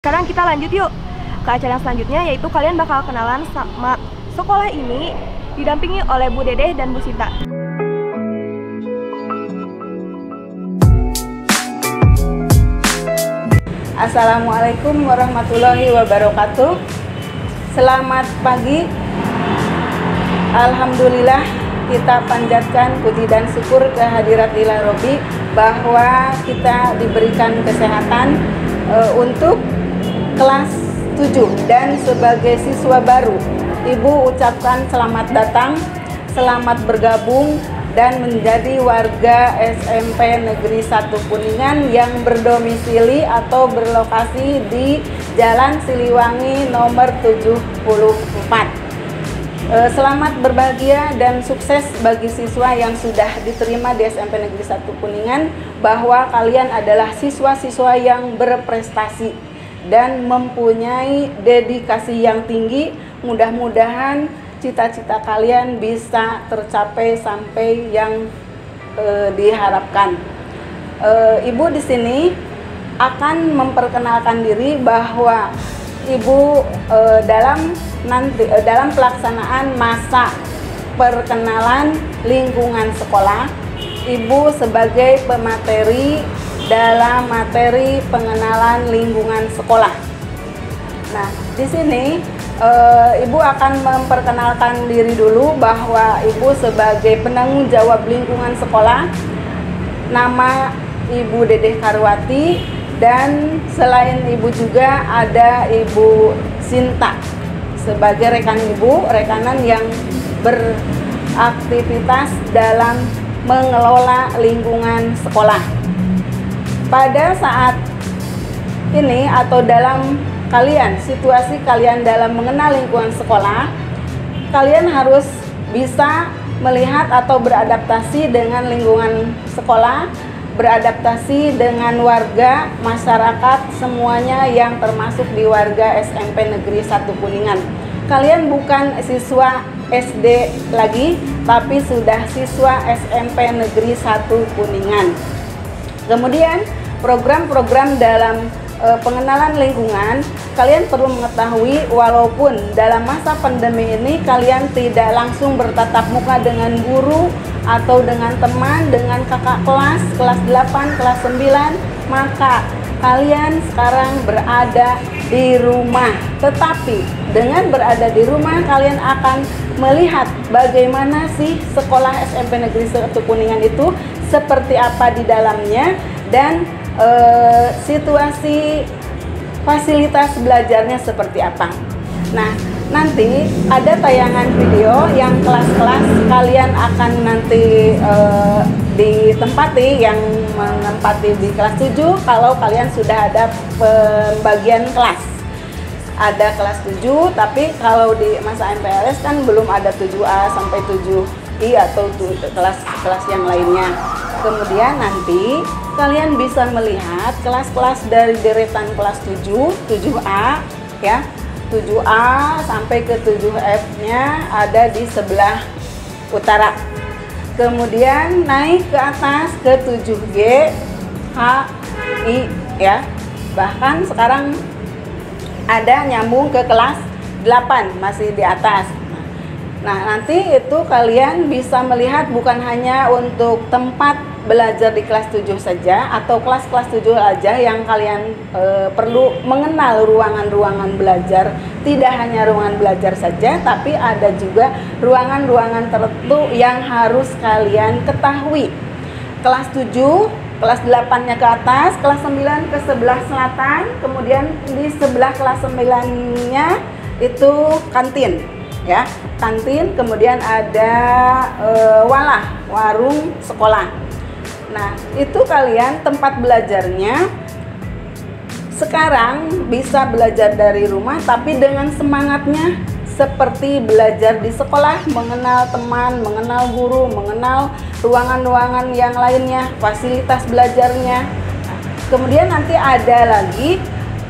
Sekarang kita lanjut yuk ke acara selanjutnya, yaitu kalian bakal kenalan sama sekolah ini didampingi oleh Bu Dedeh dan Bu Sinta. Assalamualaikum warahmatullahi wabarakatuh. Selamat pagi. Alhamdulillah, kita panjatkan puji dan syukur kehadirat Ilahi Robbi bahwa kita diberikan kesehatan untuk kelas 7 dan sebagai siswa baru, Ibu ucapkan selamat datang, selamat bergabung dan menjadi warga SMP Negeri 1 Kuningan yang berdomisili atau berlokasi di Jalan Siliwangi nomor 74. Selamat berbahagia dan sukses bagi siswa yang sudah diterima di SMP Negeri 1 Kuningan, bahwa kalian adalah siswa-siswa yang berprestasi dan mempunyai dedikasi yang tinggi. Mudah-mudahan cita-cita kalian bisa tercapai sampai yang diharapkan. Ibu di sini akan memperkenalkan diri bahwa Ibu dalam pelaksanaan masa perkenalan lingkungan sekolah, Ibu sebagai pemateri dalam materi pengenalan lingkungan sekolah. Nah, di sini Ibu akan memperkenalkan diri dulu bahwa Ibu sebagai penanggung jawab lingkungan sekolah. Nama Ibu Dedeh Karwati, dan selain Ibu juga ada Ibu Sinta sebagai rekan Ibu, rekanan yang beraktivitas dalam mengelola lingkungan sekolah. Pada saat ini atau dalam situasi kalian dalam mengenal lingkungan sekolah, kalian harus bisa melihat atau beradaptasi dengan lingkungan sekolah, beradaptasi dengan warga, masyarakat, semuanya yang termasuk di warga SMP Negeri 1 Kuningan. Kalian bukan siswa SD lagi, tapi sudah siswa SMP Negeri 1 Kuningan. Kemudian program-program dalam pengenalan lingkungan, kalian perlu mengetahui walaupun dalam masa pandemi ini kalian tidak langsung bertatap muka dengan guru atau dengan teman, dengan kakak kelas 8, kelas 9, maka kalian sekarang berada di rumah. Tetapi dengan berada di rumah, kalian akan melihat bagaimana sih sekolah SMP Negeri 1 Kuningan itu, seperti apa di dalamnya, dan situasi fasilitas belajarnya seperti apa. Nah, nanti ada tayangan video yang kelas-kelas kalian akan nanti ditempati, yang menempati di kelas 7 kalau kalian sudah ada pembagian kelas. Ada kelas 7, tapi kalau di masa MPLS kan belum ada 7A sampai 7I atau kelas-kelas yang lainnya. Kemudian nanti kalian bisa melihat kelas-kelas dari deretan kelas 7A ya. 7A sampai ke 7F-nya ada di sebelah utara. Kemudian naik ke atas ke 7G, H, I ya. Bahkan sekarang ada nyambung ke kelas 8, masih di atas. Nah, nanti itu kalian bisa melihat bukan hanya untuk tempat belajar di kelas 7 saja atau kelas-kelas 7 aja yang kalian perlu mengenal ruangan-ruangan belajar. Tidak hanya ruangan belajar saja, tapi ada juga ruangan-ruangan tertentu yang harus kalian ketahui. Kelas 7, kelas 8-nya ke atas, kelas 9 ke sebelah selatan, kemudian di sebelah kelas 9-nya itu kantin ya, kantin, kemudian ada warung sekolah. Nah, itu kalian tempat belajarnya sekarang bisa belajar dari rumah, tapi dengan semangatnya seperti belajar di sekolah, mengenal teman, mengenal guru, mengenal ruangan-ruangan yang lainnya, fasilitas belajarnya. Kemudian nanti ada lagi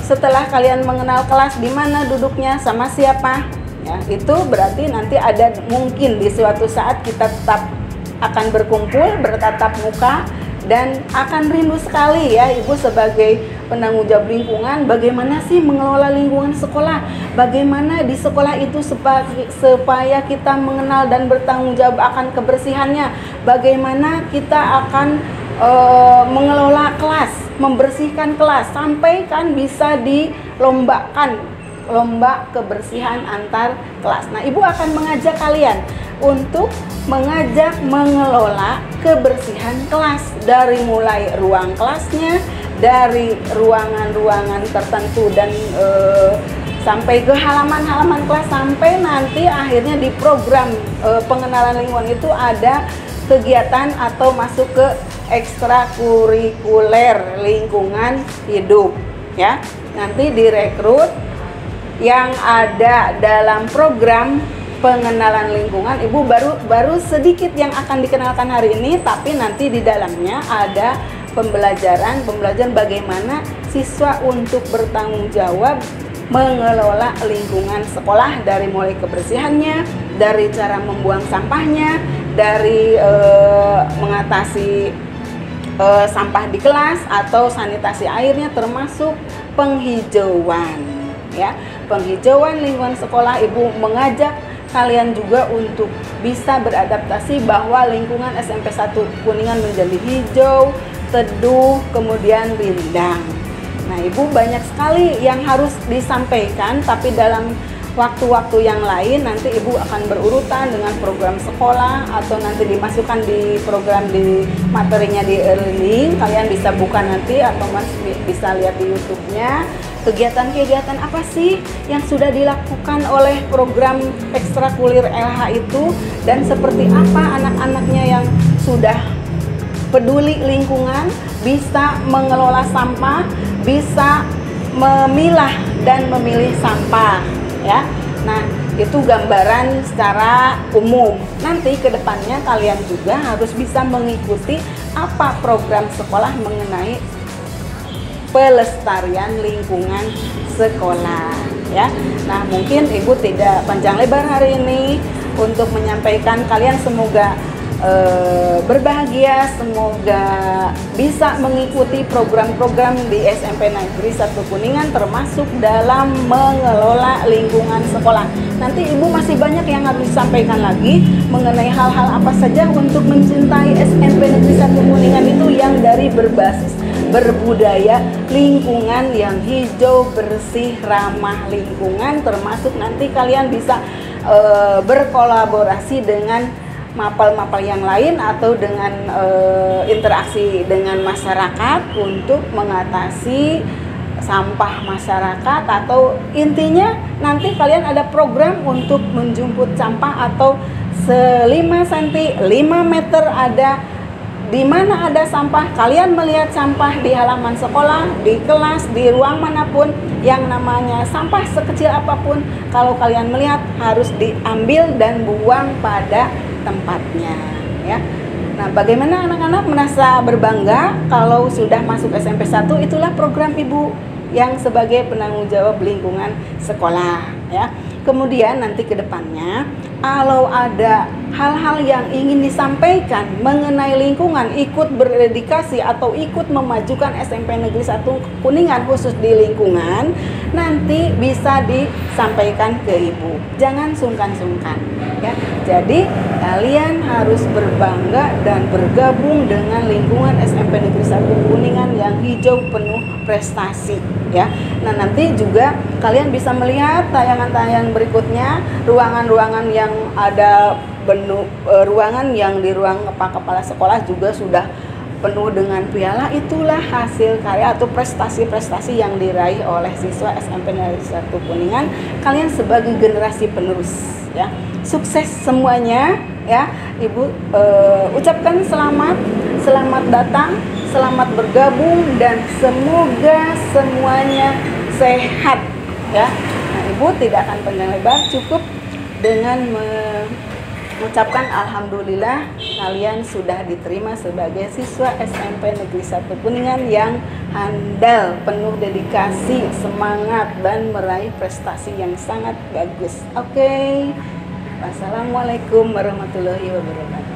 setelah kalian mengenal kelas di mana duduknya, sama siapa. Ya, itu berarti nanti ada mungkin di suatu saat kita tetap akan berkumpul, bertatap muka, dan akan rindu sekali ya Ibu sebagai penanggung jawab lingkungan, bagaimana sih mengelola lingkungan sekolah, bagaimana di sekolah itu supaya kita mengenal dan bertanggung jawab akan kebersihannya, bagaimana kita akan mengelola kelas, membersihkan kelas, sampai kan bisa dilombakan lomba kebersihan antar kelas. Nah, Ibu akan mengajak kalian untuk mengajak mengelola kebersihan kelas, dari mulai ruang kelasnya, dari ruangan-ruangan tertentu, dan sampai ke halaman-halaman kelas, sampai nanti akhirnya di program pengenalan lingkungan itu ada kegiatan atau masuk ke ekstrakurikuler lingkungan hidup, ya. Nanti direkrut yang ada dalam program pengenalan lingkungan. Ibu baru sedikit yang akan dikenalkan hari ini, tapi nanti di dalamnya ada pembelajaran bagaimana siswa untuk bertanggung jawab mengelola lingkungan sekolah, dari mulai kebersihannya, dari cara membuang sampahnya, dari mengatasi sampah di kelas atau sanitasi airnya, termasuk penghijauan, ya. Penghijauan lingkungan sekolah, Ibu mengajak kalian juga untuk bisa beradaptasi bahwa lingkungan SMP 1 Kuningan menjadi hijau, teduh, kemudian rindang. Nah, Ibu banyak sekali yang harus disampaikan, tapi dalam waktu-waktu yang lain nanti Ibu akan berurutan dengan program sekolah, atau nanti dimasukkan di program di materinya di e-learning. Kalian bisa buka nanti atau bisa lihat di YouTube-nya kegiatan-kegiatan apa sih yang sudah dilakukan oleh program ekstrakurikuler LH itu, dan seperti apa anak-anaknya yang sudah peduli lingkungan, bisa mengelola sampah, bisa memilah dan memilih sampah, ya. Nah, itu gambaran secara umum. Nanti ke depannya kalian juga harus bisa mengikuti apa program sekolah mengenai pelestarian lingkungan sekolah, ya. Nah, mungkin Ibu tidak panjang lebar hari ini untuk menyampaikan. Kalian semoga berbahagia, semoga bisa mengikuti program-program di SMP Negeri 1 Kuningan, termasuk dalam mengelola lingkungan sekolah. Nanti Ibu masih banyak yang harus disampaikan lagi mengenai hal-hal apa saja untuk mencintai SMP Negeri 1 Kuningan itu, yang dari berbasis berbudaya, lingkungan yang hijau, bersih, ramah lingkungan, termasuk nanti kalian bisa berkolaborasi dengan mapel-mapel yang lain atau dengan interaksi dengan masyarakat untuk mengatasi sampah masyarakat, atau intinya nanti kalian ada program untuk menjemput sampah, atau 5 cm, 5 meter ada di mana ada sampah, kalian melihat sampah di halaman sekolah, di kelas, di ruang manapun, yang namanya sampah sekecil apapun, kalau kalian melihat harus diambil dan buang pada tempatnya, ya. Nah, bagaimana anak-anak merasa berbangga kalau sudah masuk SMP 1? Itulah program Ibu yang sebagai penanggung jawab lingkungan sekolah, ya. Kemudian nanti ke depannya kalau ada hal-hal yang ingin disampaikan mengenai lingkungan, ikut berdedikasi atau ikut memajukan SMP Negeri 1 Kuningan khusus di lingkungan, nanti bisa disampaikan ke Ibu. Jangan sungkan-sungkan, ya. Jadi kalian harus berbangga dan bergabung dengan lingkungan SMP Negeri 1 Kuningan yang hijau penuh prestasi, ya. Nah, nanti juga kalian bisa melihat tayangan-tayangan berikutnya, ruangan-ruangan yang ada ruangan yang di ruang kepala sekolah juga sudah penuh dengan piala. Itulah hasil karya atau prestasi-prestasi yang diraih oleh siswa SMP Negeri 1 Kuningan. Kalian sebagai generasi penerus, ya. Sukses semuanya, ya. Ibu ucapkan selamat datang, selamat bergabung, dan semoga semuanya sehat, ya. Nah, Ibu tidak akan panjang lebar, cukup dengan mengucapkan alhamdulillah kalian sudah diterima sebagai siswa SMP Negeri 1 Kuningan yang handal, penuh dedikasi, semangat, dan meraih prestasi yang sangat bagus. Oke. Wassalamualaikum warahmatullahi wabarakatuh.